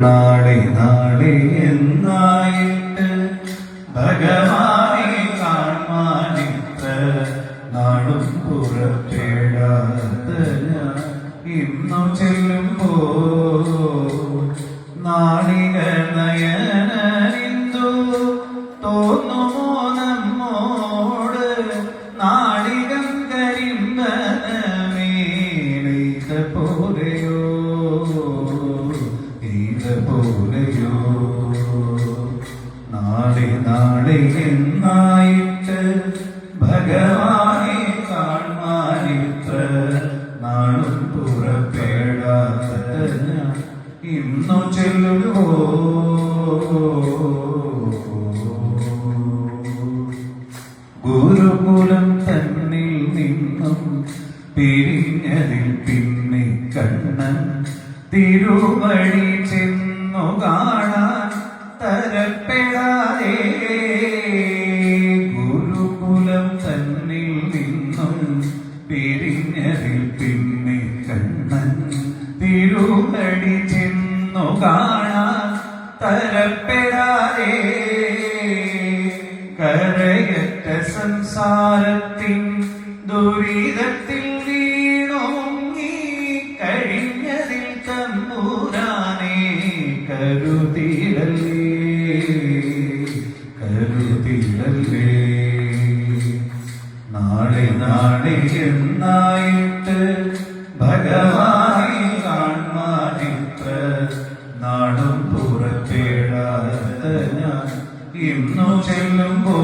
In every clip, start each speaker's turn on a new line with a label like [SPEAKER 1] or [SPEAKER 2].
[SPEAKER 1] നാളെ നാളെ എന്നായിട്ട് ഭഗവാനെ കാണാനിത്ര നാടും പുറപ്പെടാത്ത ഞാൻ ഇന്നു ചെല്ലുമ്പോ നാളിക നയനരിന്തു തോന്നുമോ നമ്മോട് നാളികം കരിമ്പനമേലൈത പോലെയോ പോലെയോ നാളെ നാളെ എന്നായിട്ട് ഭഗവാനെ കാണാനിത്ര നാളും പുറപ്പെടാത്ത ഞാൻ ഇന്നു ചെല്ലുമ്പോ ഗുരുകുലം തന്നിൽ നിന്നും പിരിഞ്ഞതിൽ പിന്നെ കണ്ണൻ തിരുവഴി ചെന്നു കാണാൻ തരപ്പെടാതെ ഗുരുകുലം തന്നിൽ നിന്നും പിരിഞ്ഞതിൽ പിന്നെ കണ്ണൻ തിരുവഴി ചെന്നു കാണാൻ തരപ്പെടാതെ കരയറ്റ സംസാരത്തിൻ ദുരിതത്തിൽ വീണോങ്ങി കഴിഞ്ഞതിൽ തമ്പുരാനെ കരുതിയിടല്ലേ കരുതിയിടല്ലേ നാളെ നാളെ എന്നായിട്ട് ഭഗവാനെ കാണാനിത്ര നാടും പുറപ്പെടാത്ത ഞാൻ ഇന്നു ചെല്ലുമ്പോ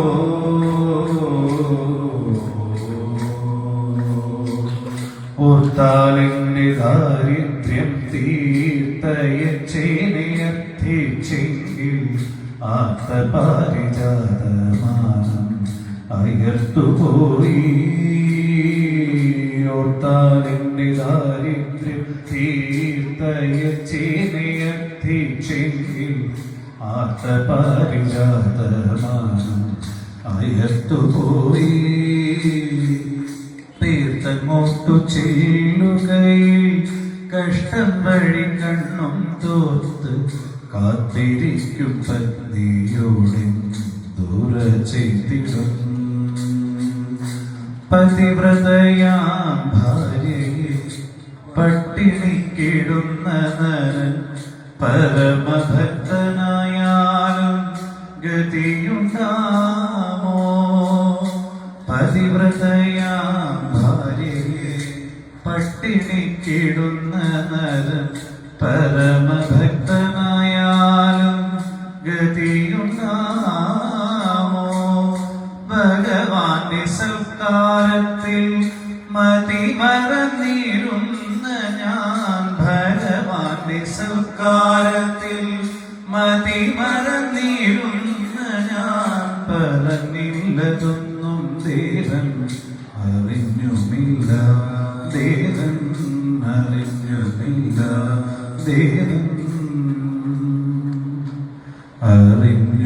[SPEAKER 1] ഓർത്താലിന്റെ ദാരിദ്ര്യം തീർത്തയച്ചേനയർത്ഥിച്ചെങ്കിൽ ആർത്തപാരിജാതമാനം അയർത്തുപോയി ഓർത്താലിന്റെ ദാരിദ്ര്യം തീർത്തയച്ചേനയർത്ഥിച്ചെങ്കിൽ ആർത്തപാരിജാതമാനം അയർത്തുപോയി തീർത്ഥങ്ങോട്ടു ചെല്ലുകയിൽ കഷ്ടം വഴി കണ്ണും തോർത്ത് കാത്തിരിക്കും പത്നിയോടെ ദൂര ചെയ്തിടും പതിവ്രതയാം ഭാര്യയെ പട്ടിണിക്കിടുന്ന നരൻ പരമഭക്തനായാലും ഗതിയുണ്ടാമോ പതിവ്രതയാം ഭാര്യയെ പട്ടിണിക്കിടുന്ന നരൻ പരമഭക്തനായാലും ഗതിയുണ്ടാമോ ഭഗവാന്റെ സൽക്കാരത്തിൽ മതിമറന്നിരുന്ന ഞാൻ ഭഗവാന്റെ സൽക്കാരത്തിൽ മതിമറന്നിരുന്ന ഞാൻ പറഞ്ഞില്ലതൊന്നും ദേവൻ അറിഞ്ഞുമില്ല ദേവൻ അറിഞ്ഞുമില്ല ദേവൻ അറിഞ്ഞു